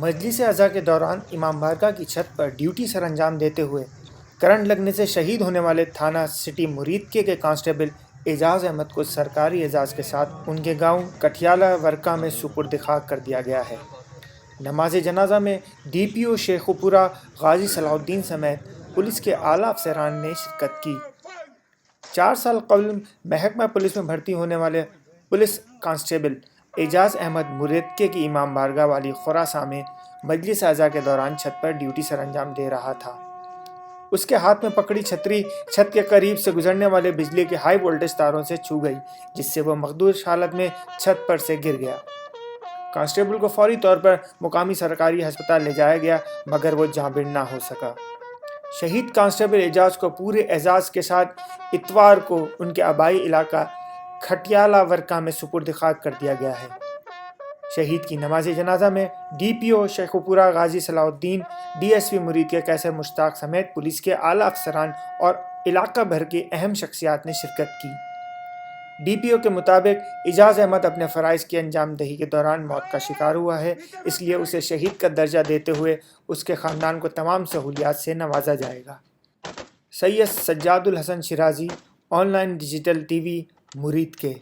مجلس اعضاء کے دوران امام بارگاہ کی چھت پر ڈیوٹی سر انجام دیتے ہوئے کرنٹ لگنے سے شہید ہونے والے تھانہ سٹی مریدکے کے کانسٹیبل اعجاز احمد کو سرکاری اعزاز کے ساتھ ان کے گاؤں کٹھیالہ ورکا میں سپرد خاک کر دیا گیا ہے۔ نماز جنازہ میں ڈی پی او شیخوپورہ غازی صلاح الدین سمیت پولیس کے اعلیٰ افسران نے شرکت کی۔ 4 سال قبل محکمہ پولیس میں بھرتی ہونے والے پولیس کانسٹیبل اعجاز احمد مریدکے کی امام بارگاہ والی خراساں میں مجلس اعضاء کے دوران چھت پر ڈیوٹی سر انجام دے رہا تھا۔ اس کے ہاتھ میں پکڑی چھتری چھت کے قریب سے گزرنے والے بجلی کے ہائی وولٹیج تاروں سے چھو گئی، جس سے وہ مخدوش حالت میں چھت پر سے گر گیا۔ کانسٹیبل کو فوری طور پر مقامی سرکاری ہسپتال لے جایا گیا مگر وہ جاں بحق نہ ہو سکا۔ شہید کانسٹیبل اعجاز کو پورے اعزاز کے ساتھ اتوار کو ان کے آبائی علاقہ کھٹیالہ ورکا میں سپرد خاک کر دیا گیا ہے۔ شہید کی نماز جنازہ میں ڈی پی او شیخوپورہ غازی صلاح الدین، ڈی ایس پی مریدکے قیصر مشتاق سمیت پولیس کے اعلیٰ افسران اور علاقہ بھر کی اہم شخصیات نے شرکت کی۔ ڈی پی او کے مطابق اعجاز احمد اپنے فرائض کی انجام دہی کے دوران موت کا شکار ہوا ہے، اس لیے اسے شہید کا درجہ دیتے ہوئے اس کے خاندان کو تمام سہولیات سے نوازا جائے گا۔ Syed Sajjad Alhassan Shirazi, online digital TV, مریدکے۔